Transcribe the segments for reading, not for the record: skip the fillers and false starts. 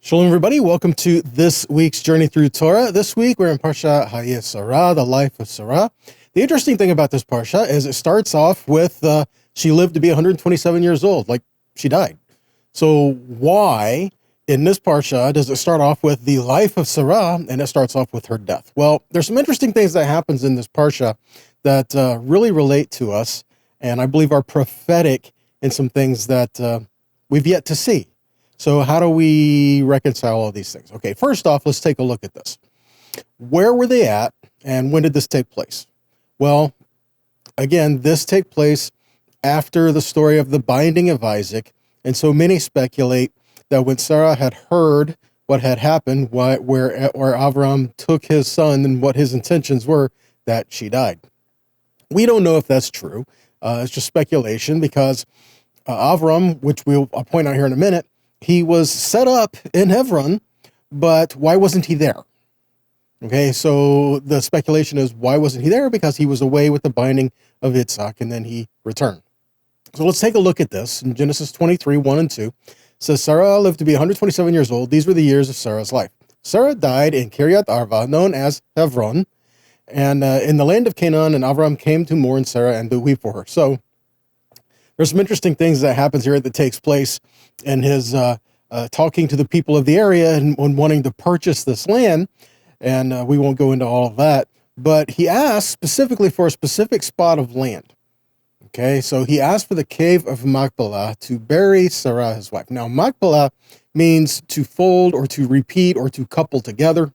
Shalom, everybody. Welcome to this week's Journey Through Torah. This week, we're in Parsha Chayei Sarah, the life of Sarah. The interesting thing about this Parsha is it starts off with she lived to be 127 years old, like she died. So why, in this Parsha, does it start off with the life of Sarah and it starts off with her death? Well, there's some interesting things that happens in this Parsha that really relate to us, and I believe are prophetic in some things that we've yet to see. So how do we reconcile all these things? Okay, first off, let's take a look at this. Where were they at, and when did this take place? Well, again, this took place after the story of the binding of Isaac, and so many speculate that when Sarah had heard what had happened, where Avraham took his son and what his intentions were, that she died. We don't know if that's true. It's just speculation because Avraham, which I'll point out here in a minute, he was set up in Hebron, but why wasn't he there? Okay, so the speculation is, why wasn't he there? Because he was away with the binding of Yitzhak, and then he returned. So let's take a look at this. In Genesis 23, 1 and 2, it says, Sarah lived to be 127 years old. These were the years of Sarah's life. Sarah died in Kiryat Arba, known as Hebron, and in the land of Canaan, and Avraham came to mourn Sarah and to weep for her. So there's some interesting things that happens here that takes place in his talking to the people of the area and wanting to purchase this land. And we won't go into all of that. But he asked specifically for a specific spot of land. Okay, so he asked for the cave of Machpelah to bury Sarah, his wife. Now, Machpelah means to fold or to repeat or to couple together.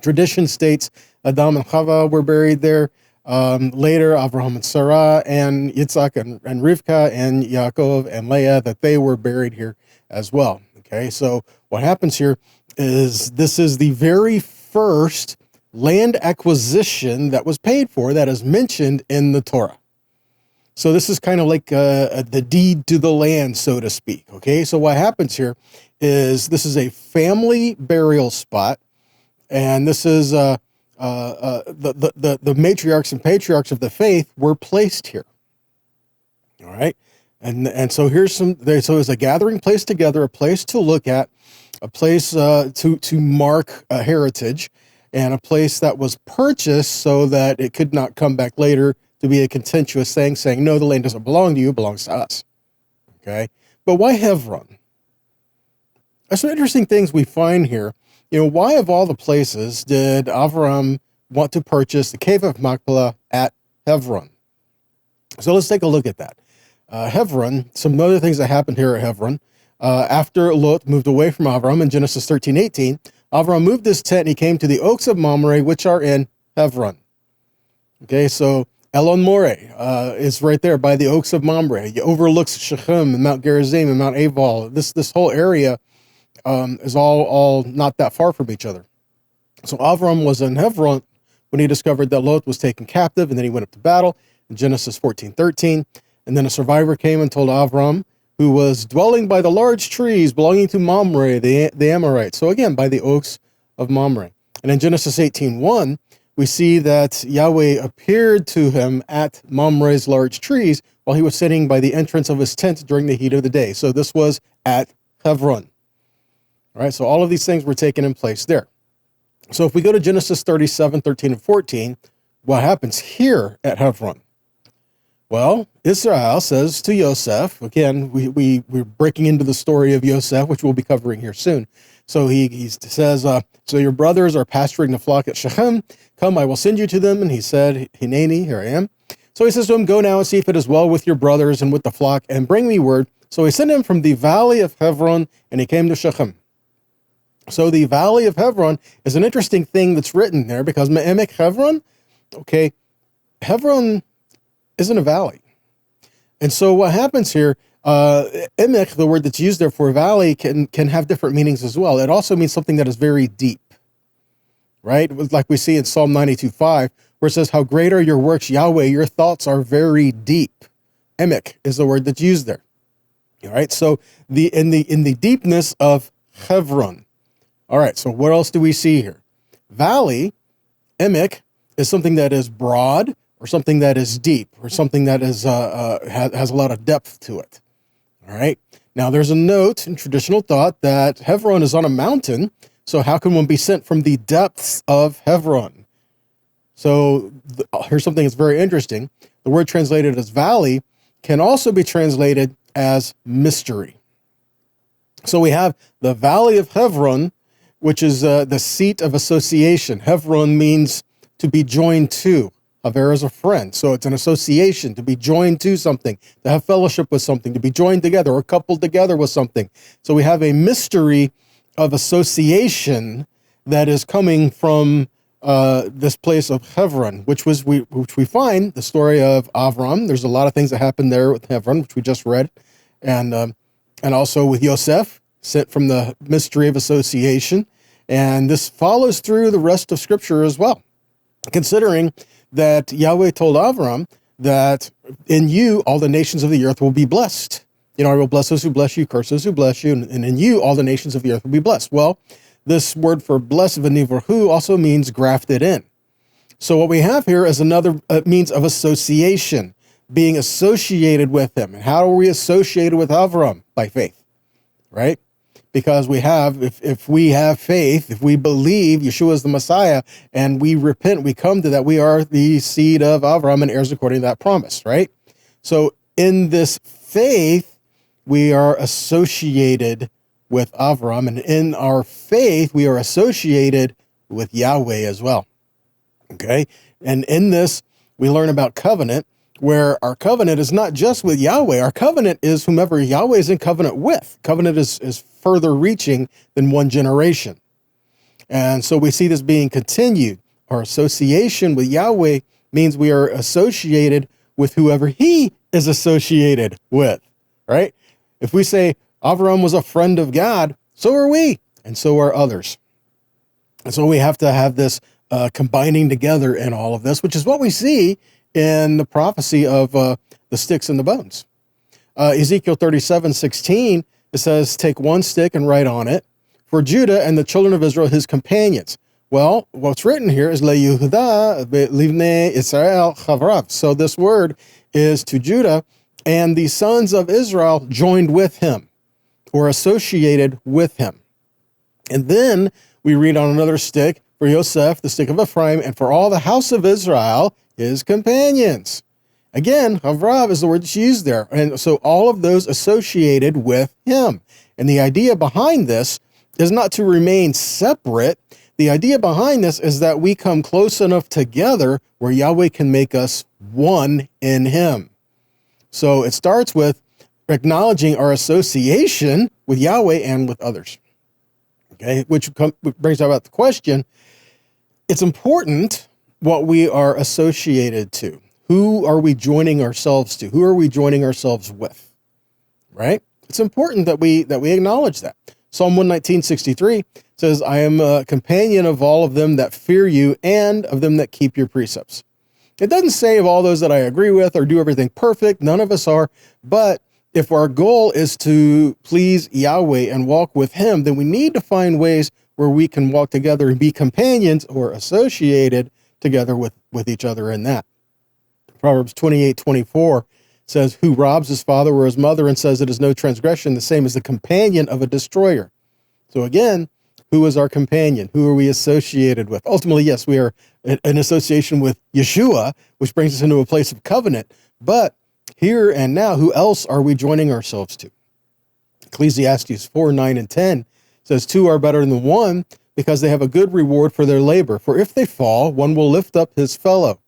Tradition states Adam and Chava were buried there. Later, Avraham and Sarah and Yitzhak and Rivka and Yaakov and Leah, that they were buried here as well. Okay, so what happens here is this is the very first land acquisition that was paid for that is mentioned in the Torah. So this is kind of like the deed to the land, so to speak. Okay, so what happens here is this is a family burial spot, and this is the matriarchs and patriarchs of the faith were placed here. All right. And so here's so it's a gathering place together, a place to look at, a place to mark a heritage, and a place that was purchased so that it could not come back later to be a contentious thing saying, no, the land doesn't belong to you, it belongs to us. Okay. But why Hebron? There's some interesting things we find here. You know, why of all the places did Avraham want to purchase the cave of Machpelah at Hebron? So let's take a look at that. Hebron, some other things that happened here at Hebron. After Lot moved away from Avraham in Genesis 13:18, Avraham moved his tent and he came to the oaks of Mamre, which are in Hebron. Okay, so Elon Moreh is right there by the oaks of Mamre. It overlooks Shechem and Mount Gerizim and Mount Aval. This whole area is all not that far from each other. So Avraham was in Hebron when he discovered that Lot was taken captive, and then he went up to battle in Genesis 14:13. And then a survivor came and told Avraham, who was dwelling by the large trees belonging to Mamre, the Amorites. So again, by the oaks of Mamre. And in Genesis 18:1, we see that Yahweh appeared to him at Mamre's large trees while he was sitting by the entrance of his tent during the heat of the day. So this was at Hebron. All right, so all of these things were taken in place there. So if we go to Genesis 37:13 and 14, what happens here at Hebron? Well, Israel says to Yosef, again, we're breaking into the story of Yosef, which we'll be covering here soon. So he says, so your brothers are pasturing the flock at Shechem. Come, I will send you to them. And he said, Hineni, here I am. So he says to him, go now and see if it is well with your brothers and with the flock, and bring me word. So he sent him from the valley of Hebron, and he came to Shechem. So the valley of Hebron is an interesting thing that's written there, because Me'emek Hebron, okay, Hebron isn't a valley. And so what happens here, emek, the word that's used there for valley, can have different meanings as well. It also means something that is very deep, right? Like we see in Psalm 92:5, where it says, how great are your works, Yahweh, your thoughts are very deep. Emek is the word that's used there. All right, so in the deepness of Hebron. All right, so what else do we see here? Valley, emek, is something that is broad, or something that is deep, or something that is has a lot of depth to it. All right. Now, there's a note in traditional thought that Hebron is on a mountain, so how can one be sent from the depths of Hebron? So here's something that's very interesting. The word translated as valley can also be translated as mystery. So we have the Valley of Hebron, which is the seat of association. Hebron means to be joined to. Haver is a friend. So it's an association, to be joined to something, to have fellowship with something, to be joined together or coupled together with something. So we have a mystery of association that is coming from this place of Hebron, which we find the story of Avraham. There's a lot of things that happen there with Hebron, which we just read, and also with Yosef, sent from the mystery of association. And this follows through the rest of Scripture as well, considering that Yahweh told Avraham that in you all the nations of the earth will be blessed. You know, I will bless those who bless you, curse those who bless you, and in you all the nations of the earth will be blessed. Well, this word for blessed, v'nivorhu, also means grafted in. So what we have here is another means of association, being associated with him. And how are we associated with Avraham? By faith, right? Because we have, if we have faith, if we believe Yeshua is the Messiah, and we repent, we come to that, we are the seed of Avraham and heirs according to that promise, right? So in this faith, we are associated with Avraham, and in our faith, we are associated with Yahweh as well, okay? And in this, we learn about covenant, where our covenant is not just with Yahweh. Our covenant is whomever Yahweh is in covenant with. Covenant is further reaching than one generation. And so we see this being continued. Our association with Yahweh means we are associated with whoever he is associated with, right? If we say Avraham was a friend of God, so are we, and so are others. And so we have to have this combining together in all of this, which is what we see in the prophecy of the sticks and the bones. Ezekiel 37:16, it says, take one stick and write on it, for Judah and the children of Israel, his companions. Well, what's written here is LeYehuda Livnei Israel Chavrav. So this word is to Judah and the sons of Israel joined with him, or associated with him. And then we read on another stick, for Yosef, the stick of Ephraim, and for all the house of Israel, his companions. Again, Havrav is the word that's used there. And so all of those associated with him. And the idea behind this is not to remain separate. The idea behind this is that we come close enough together where Yahweh can make us one in him. So it starts with acknowledging our association with Yahweh and with others. Okay, which brings about the question, it's important what we are associated to. Who are we joining ourselves to? Who are we joining ourselves with? Right? It's important that we acknowledge that. Psalm 119:63 says, I am a companion of all of them that fear you and of them that keep your precepts. It doesn't say of all those that I agree with or do everything perfect. None of us are. But if our goal is to please Yahweh and walk with him, then we need to find ways where we can walk together and be companions or associated together with each other in that. Proverbs 28:24 says, who robs his father or his mother and says it is no transgression, the same as the companion of a destroyer. So again, who is our companion? Who are we associated with? Ultimately, yes, we are in association with Yeshua, which brings us into a place of covenant. But here and now, who else are we joining ourselves to? Ecclesiastes 4:9 and 10 says, two are better than one because they have a good reward for their labor. For if they fall, one will lift up his fellow.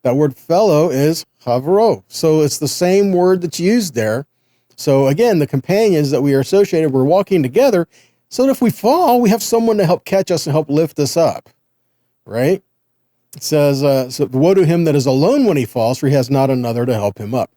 That word fellow is chavro. So it's the same word that's used there. So again, the companions that we are associated, we're walking together. So that if we fall, we have someone to help catch us and help lift us up, right? It says, so woe to him that is alone when he falls, for he has not another to help him up.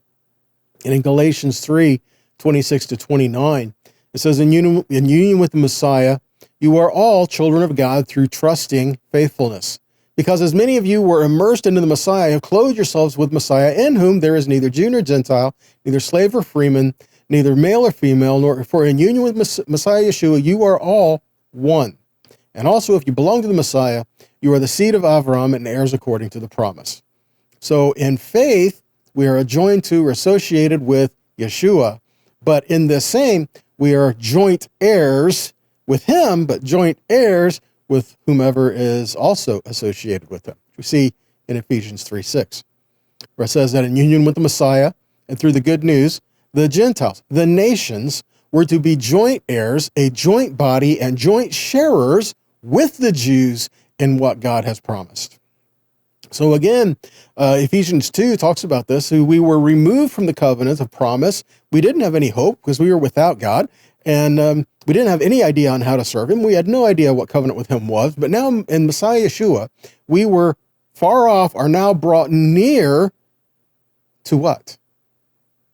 And in Galatians 3:26-29, it says, in union with the Messiah, you are all children of God through trusting faithfulness. Because as many of you were immersed into the Messiah, have clothed yourselves with Messiah, in whom there is neither Jew nor Gentile, neither slave or freeman, neither male or female, nor for in union with Messiah Yeshua, you are all one. And also, if you belong to the Messiah, you are the seed of Avraham and heirs according to the promise. So in faith, we are joined to or associated with Yeshua, But in the same, we are joint heirs with him, but joint heirs with whomever is also associated with him. We see in Ephesians 3:6, where it says that in union with the Messiah and through the good news, the Gentiles, the nations, were to be joint heirs, a joint body, and joint sharers with the Jews in what God has promised. So again, Ephesians 2 talks about this, who we were removed from the covenant of promise. We didn't have any hope because we were without God, and we didn't have any idea on how to serve him. We had no idea what covenant with him was, but now in Messiah Yeshua, we were far off, are now brought near to what?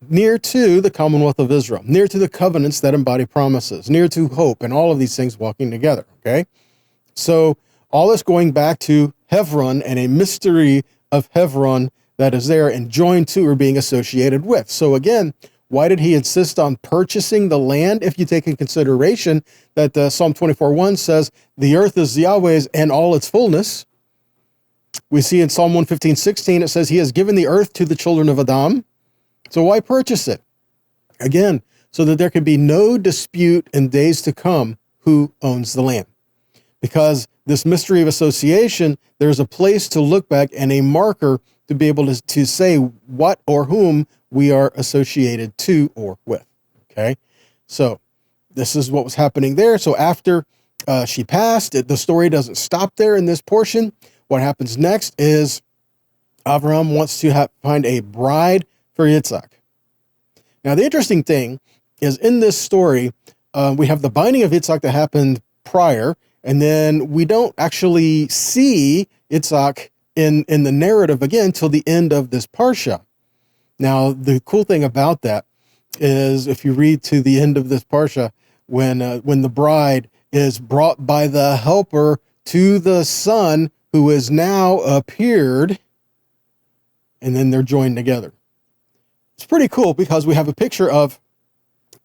Near to the Commonwealth of Israel, near to the covenants that embody promises, near to hope, and all of these things walking together, okay? So all this going back to Hebron and a mystery of Hebron that is there and joined to or being associated with. So again, why did he insist on purchasing the land? If you take in consideration that Psalm 24:1 says, the earth is Yahweh's and all its fullness. We see in Psalm 115:16, it says he has given the earth to the children of Adam. So why purchase it? Again, so that there can be no dispute in days to come who owns the land. Because this mystery of association, there's a place to look back and a marker to be able to say what or whom we are associated to or with. Okay, so this is what was happening there. So after she passed, the story doesn't stop there in this portion. What happens next is Avraham wants to find a bride for Yitzhak. Now, the interesting thing is in this story, we have the binding of Yitzhak that happened prior, and then we don't actually see Yitzhak in the narrative again till the end of this parsha. Now, the cool thing about that is if you read to the end of this parsha, when the bride is brought by the helper to the son who has now appeared, and then they're joined together. It's pretty cool because we have a picture of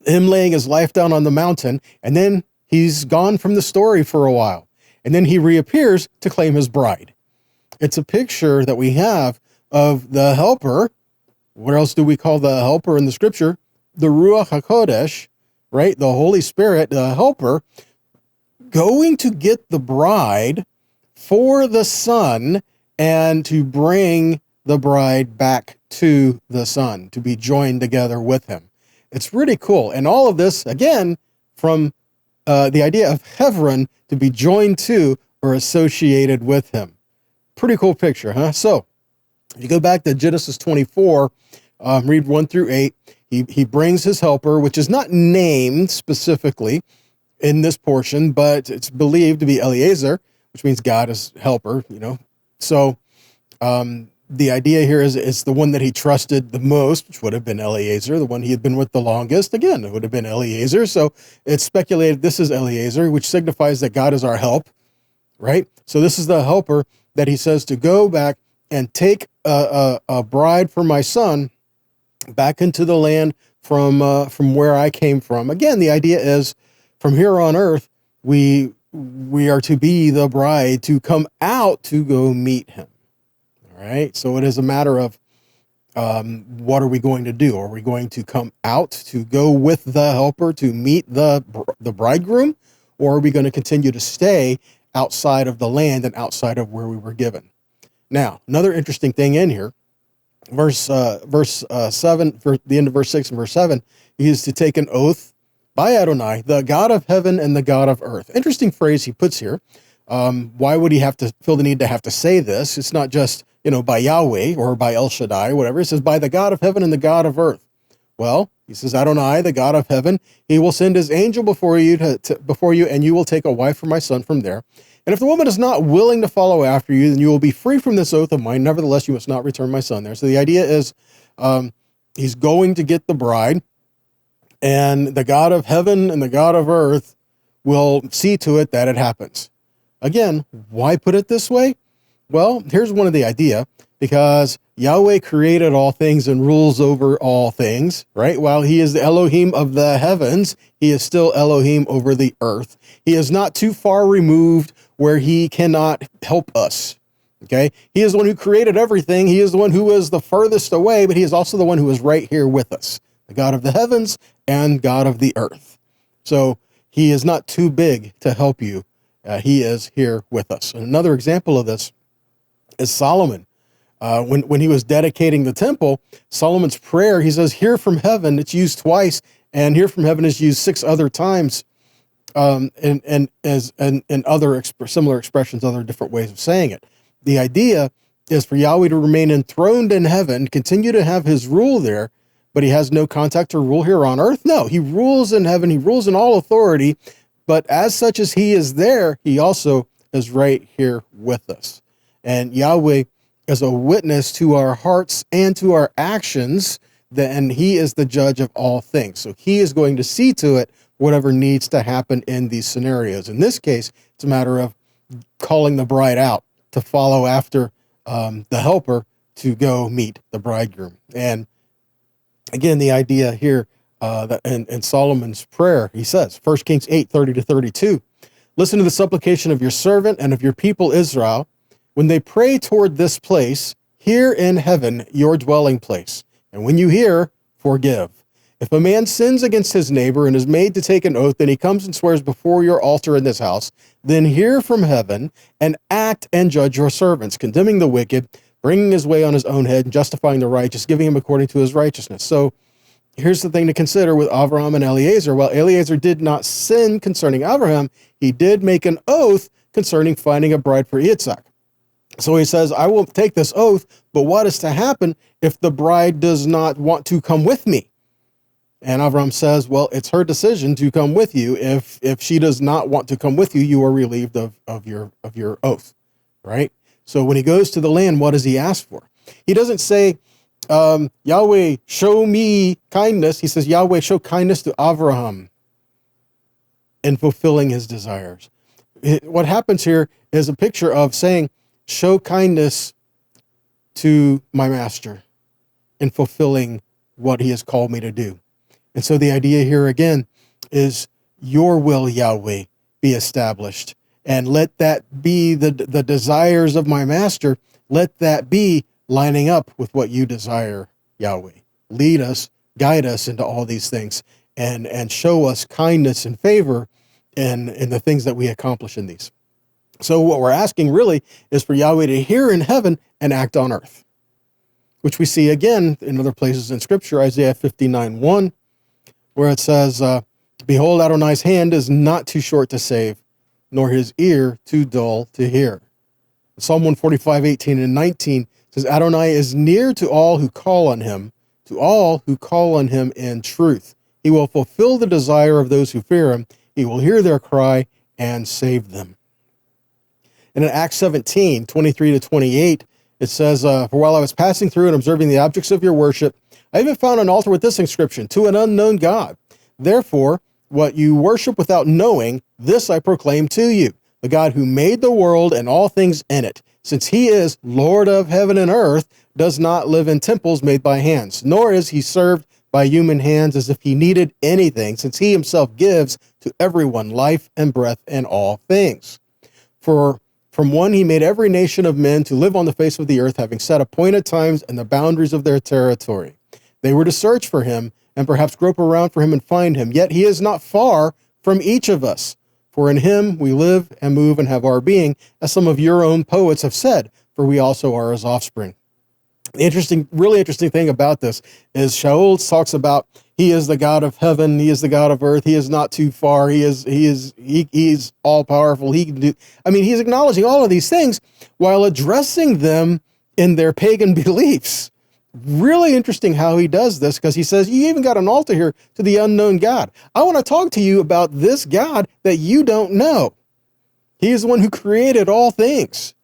him laying his life down on the mountain, and then he's gone from the story for a while, and then he reappears to claim his bride. It's a picture that we have of the helper. What else do we call the helper in the scripture? The Ruach HaKodesh, right? The Holy Spirit, the helper, going to get the bride for the son and to bring the bride back to the son, to be joined together with him. It's really cool. And all of this, again, from the idea of Hebron to be joined to or associated with him. Pretty cool picture, huh? So if you go back to Genesis 24, read 1 through 8, he brings his helper, which is not named specifically in this portion, but it's believed to be Eliezer, which means God is helper, you know. So the idea here is it's the one that he trusted the most, which would have been Eliezer, the one he had been with the longest. Again, it would have been Eliezer. So it's speculated this is Eliezer, which signifies that God is our help, right? So this is the helper that he says to go back and take a bride for my son back into the land from where I came from. Again, the idea is from here on earth, we are to be the bride to come out to go meet him. All right. So it is a matter of what are we going to do? Are we going to come out to go with the helper to meet the bridegroom, or are we going to continue to stay outside of the land and outside of where we were given? Now, another interesting thing in here, verse 7, for the end of verse 6 and verse 7, he is to take an oath by Adonai, the God of heaven and the God of earth. Interesting phrase he puts here. Why would he have to feel the need to have to say this? It's not just, by Yahweh or by El Shaddai or whatever. It says by the God of heaven and the God of earth. Well, he says, Adonai, the God of heaven, he will send his angel before you before you, and you will take a wife for my son from there. And if the woman is not willing to follow after you, then you will be free from this oath of mine. Nevertheless, you must not return my son there. So the idea is he's going to get the bride, and the God of heaven and the God of earth will see to it that it happens. Again, why put it this way? Well, here's one of the idea, because Yahweh created all things and rules over all things, right? While he is the Elohim of the heavens, he is still Elohim over the earth. He is not too far removed where he cannot help us, okay? He is the one who created everything. He is the one who is the furthest away, but he is also the one who is right here with us. the God of the heavens and God of the earth. So he is not too big to help you. He is here with us. And another example of this is Solomon. When he was dedicating the temple, Solomon's prayer, he says, hear from heaven, it's used twice, and hear from heaven is used 6 other times, and other similar expressions, other different ways of saying it. The idea is for Yahweh to remain enthroned in heaven, continue to have his rule there, but he has no contact or rule here on earth. No, he rules in heaven, he rules in all authority, but as such as he is there, he also is right here with us. And Yahweh is a witness to our hearts and to our actions, and he is the judge of all things. So he is going to see to it whatever needs to happen in these scenarios. In this case, it's a matter of calling the bride out to follow after the helper to go meet the bridegroom. And again, the idea here that in Solomon's prayer, he says, 1 Kings 8:30-32, listen to the supplication of your servant and of your people Israel, when they pray toward this place, here in heaven, your dwelling place. And when you hear, forgive. If a man sins against his neighbor and is made to take an oath, and he comes and swears before your altar in this house, then hear from heaven and act and judge your servants, condemning the wicked, bringing his way on his own head, and justifying the righteous, giving him according to his righteousness. So here's the thing to consider with Avraham and Eliezer. While Eliezer did not sin concerning Avraham, he did make an oath concerning finding a bride for Yitzhak. So he says, I will take this oath, but what is to happen if the bride does not want to come with me? And Avraham says, well, it's her decision to come with you. If she does not want to come with you, you are relieved of your oath, right? So when he goes to the land, what does he ask for? He doesn't say, Yahweh, show me kindness. He says, Yahweh, show kindness to Avraham in fulfilling his desires. What happens here is a picture of saying, show kindness to my master in fulfilling what he has called me to do. And so the idea here again is your will, Yahweh, be established. And let that be the desires of my master. Let that be lining up with what you desire, Yahweh. Lead us, guide us into all these things, and show us kindness and favor in the things that we accomplish in these. So what we're asking really is for Yahweh to hear in heaven and act on earth, which we see again in other places in Scripture, Isaiah 59:1, where it says, behold, Adonai's hand is not too short to save, nor his ear too dull to hear. Psalm 145:18-19 says, Adonai is near to all who call on him in truth. He will fulfill the desire of those who fear him. He will hear their cry and save them. And in Acts 17:23-28, it says, for while I was passing through and observing the objects of your worship, I even found an altar with this inscription, to an unknown God. Therefore, what you worship without knowing, this I proclaim to you, the God who made the world and all things in it, since he is Lord of heaven and earth, does not live in temples made by hands, nor is he served by human hands as if he needed anything, since he himself gives to everyone life and breath and all things. For from one he made every nation of men to live on the face of the earth, having set appointed times and the boundaries of their territory. They were to search for him and perhaps grope around for him and find him. Yet he is not far from each of us. For in him we live and move and have our being, as some of your own poets have said, for we also are his offspring. The really interesting thing about this is Shaul talks about he is the God of heaven, he is the God of earth, he is not too far, he is all powerful. He can do. I mean, he's acknowledging all of these things while addressing them in their pagan beliefs. Really interesting how he does this, because he says, you even got an altar here to the unknown God. I want to talk to you about this God that you don't know. He is the one who created all things.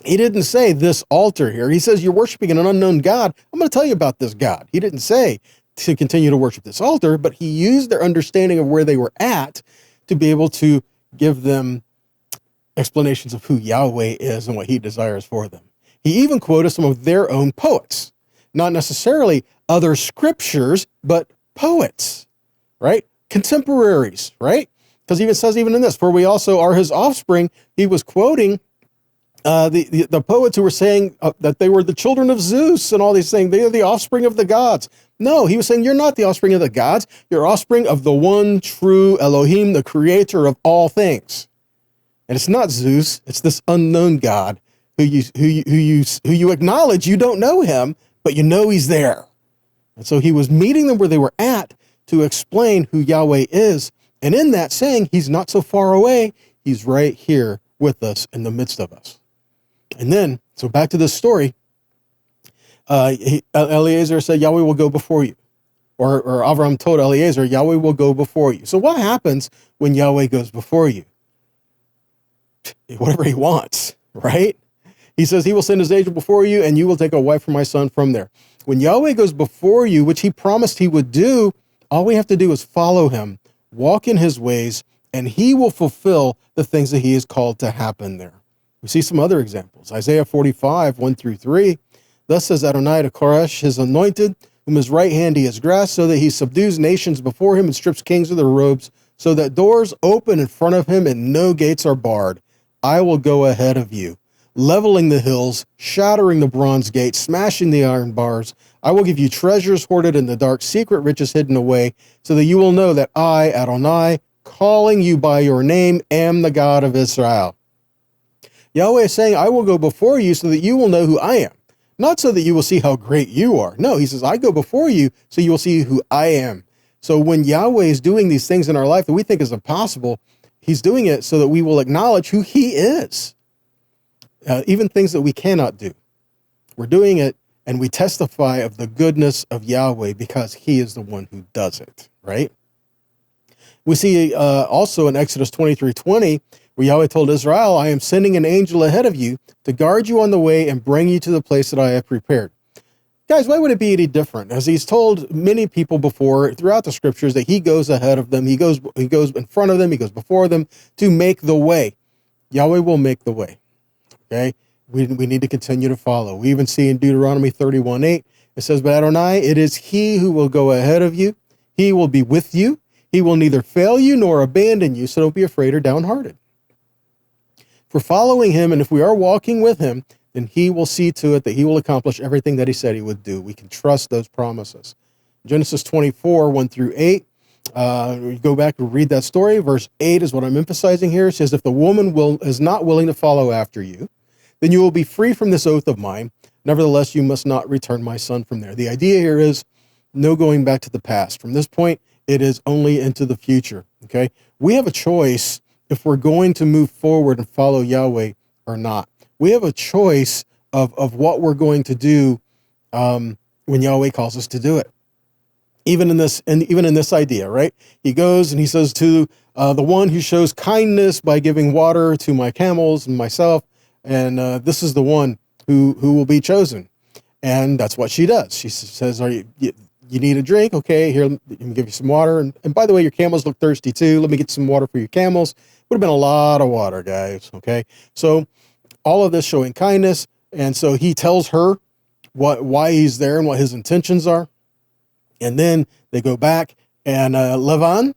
He didn't say this altar here. He says you're worshiping an unknown God. I'm going to tell you about this God. He didn't say to continue to worship this altar, but he used their understanding of where they were at to be able to give them explanations of who Yahweh is and what he desires for them. He even quoted some of their own poets, not necessarily other scriptures, but poets, right? Contemporaries, right? Because he even says even in this, for we also are his offspring. He was quoting The poets who were saying that they were the children of Zeus and all these things, they are the offspring of the gods. No, he was saying, you're not the offspring of the gods. You're offspring of the one true Elohim, the creator of all things. And it's not Zeus. It's this unknown God who you acknowledge. You don't know him, but you know he's there. And so he was meeting them where they were at to explain who Yahweh is. And in that saying, he's not so far away. He's right here with us in the midst of us. And then, so back to this story, Eliezer said, Yahweh will go before you. Or Avraham told Eliezer, Yahweh will go before you. So what happens when Yahweh goes before you? Whatever he wants, right? He says he will send his angel before you and you will take a wife for my son from there. When Yahweh goes before you, which he promised he would do, all we have to do is follow him, walk in his ways, and he will fulfill the things that he has called to happen there. We see some other examples. Isaiah 45, 1-3. Thus says Adonai to Koresh, his anointed, whom his right hand he has grasped, so that he subdues nations before him and strips kings of their robes, so that doors open in front of him and no gates are barred. I will go ahead of you, leveling the hills, shattering the bronze gates, smashing the iron bars. I will give you treasures hoarded in the dark, secret riches hidden away, so that you will know that I, Adonai, calling you by your name, am the God of Israel. Yahweh is saying, I will go before you so that you will know who I am. Not so that you will see how great you are. No, he says, I go before you so you will see who I am. So when Yahweh is doing these things in our life that we think is impossible, he's doing it so that we will acknowledge who he is. Even things that we cannot do. We're doing it and we testify of the goodness of Yahweh because he is the one who does it, right? We see also in Exodus 23:20, where Yahweh told Israel, I am sending an angel ahead of you to guard you on the way and bring you to the place that I have prepared. Guys, why would it be any different? As he's told many people before throughout the scriptures that he goes ahead of them, he goes in front of them, he goes before them to make the way. Yahweh will make the way. Okay? We need to continue to follow. We even see in Deuteronomy 31:8, it says, but Adonai, it is he who will go ahead of you. He will be with you. He will neither fail you nor abandon you, so don't be afraid or downhearted. For following him, and if we are walking with him, then he will see to it that he will accomplish everything that he said he would do. We can trust those promises. Genesis 24, 1-8, we go back and read that story. Verse 8 is what I'm emphasizing here. It says, if the woman is not willing to follow after you, then you will be free from this oath of mine. Nevertheless, you must not return my son from there. The idea here is no going back to the past. From this point, it is only into the future, okay? We have a choice if we're going to move forward and follow Yahweh or not. We have a choice of what we're going to do when Yahweh calls us to do it. Even in this idea, right? He goes and he says to the one who shows kindness by giving water to my camels and myself, and this is the one who will be chosen. And that's what she does. She says, you need a drink? Okay, here, let me give you some water. And by the way, your camels look thirsty too. Let me get some water for your camels. Would have been a lot of water, guys, okay? So all of this showing kindness. And so he tells her why he's there and what his intentions are. And then they go back and Laban,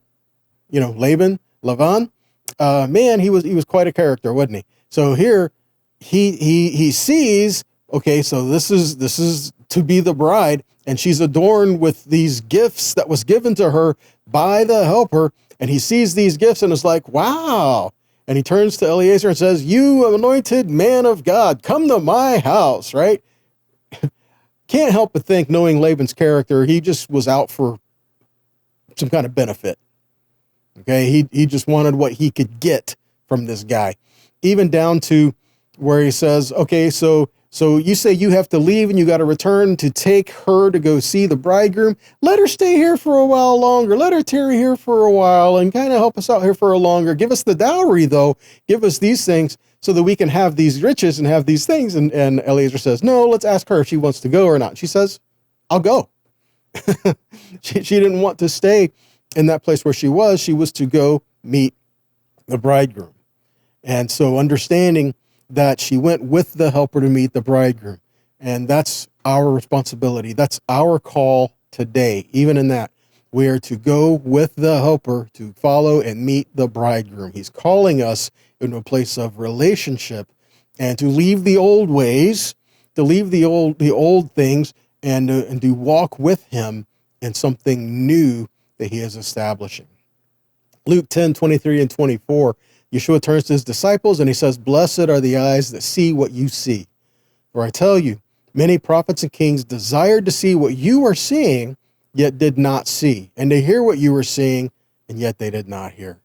Laban, man, he was quite a character, wasn't he? So here he sees, okay, so this is to be the bride, and she's adorned with these gifts that was given to her by the helper, and he sees these gifts and is like, wow. And he turns to Eliezer and says, you anointed man of God, come to my house, right? Can't help but think, knowing Laban's character, he just was out for some kind of benefit. Okay, he just wanted what he could get from this guy. Even down to where he says, okay, so you say you have to leave and you got to return to take her to go see the bridegroom. Let her stay here for a while longer. Let her tarry here for a while and kind of help us out here for a longer. Give us the dowry, though. Give us these things so that we can have these riches and have these things. And Eliezer says, no, let's ask her if she wants to go or not. She says, I'll go. She didn't want to stay in that place where she was. She was to go meet the bridegroom. And so understanding that she went with the helper to meet the bridegroom. And that's our responsibility. That's our call today. Even in that, we are to go with the helper to follow and meet the bridegroom. He's calling us into a place of relationship and to leave the old ways, to leave the old things, and to walk with him in something new that he is establishing. Luke 10:23 and 24, Yeshua turns to his disciples and he says, "Blessed are the eyes that see what you see. For I tell you, many prophets and kings desired to see what you are seeing, yet did not see, and to hear what you were seeing, and yet they did not hear."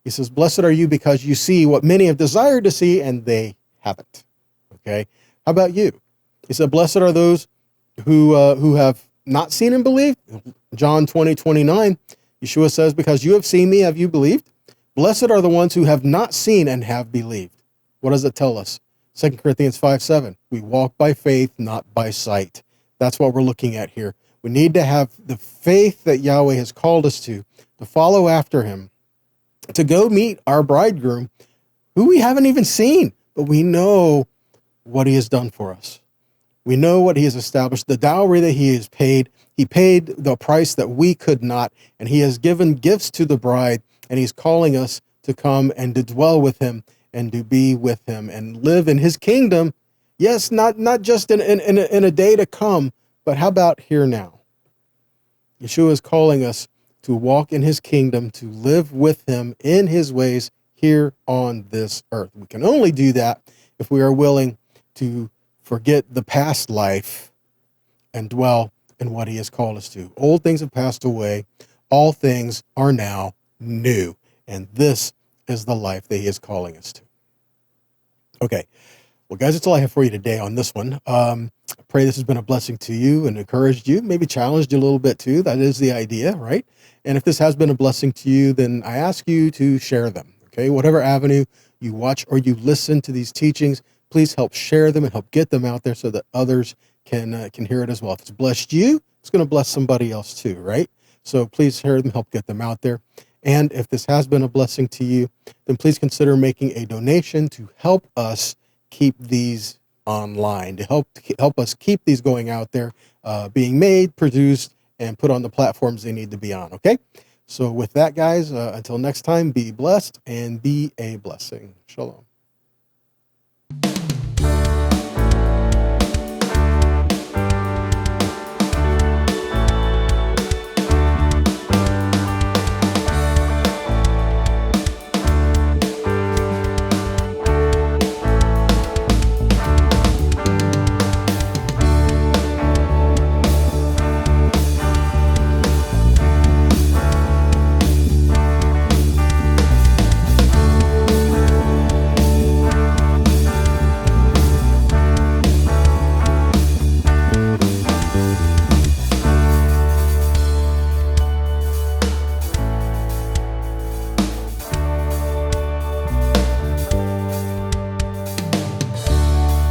He says, "Blessed are you because you see what many have desired to see, and they haven't." Okay? How about you? He said, "Blessed are those who have not seen and believed." John 20:29, Yeshua says, "Because you have seen me, have you believed? Blessed are the ones who have not seen and have believed." What does it tell us? 2 Corinthians 5:7, we walk by faith, not by sight. That's what we're looking at here. We need to have the faith that Yahweh has called us to follow after him, to go meet our bridegroom, who we haven't even seen, but we know what he has done for us. We know what he has established, the dowry that he has paid. He paid the price that we could not, and he has given gifts to the bride, and he's calling us to come and to dwell with him and to be with him and live in his kingdom. Yes, not just in a day to come, but how about here now? Yeshua is calling us to walk in his kingdom, to live with him in his ways here on this earth. We can only do that if we are willing to forget the past life and dwell in what he has called us to. Old things have passed away. All things are now new. And this is the life that he is calling us to. Okay. Well, guys, that's all I have for you today on this one. I pray this has been a blessing to you and encouraged you, maybe challenged you a little bit too. That is the idea, right? And if this has been a blessing to you, then I ask you to share them, okay? Whatever avenue you watch or you listen to these teachings, please help share them and help get them out there so that others can hear it as well. If it's blessed you, it's going to bless somebody else too, right? So please share them, help get them out there. And if this has been a blessing to you, then please consider making a donation to help us keep these online, to help us keep these going out there, being made, produced, and put on the platforms they need to be on, okay? So with that, guys, until next time, be blessed and be a blessing. Shalom.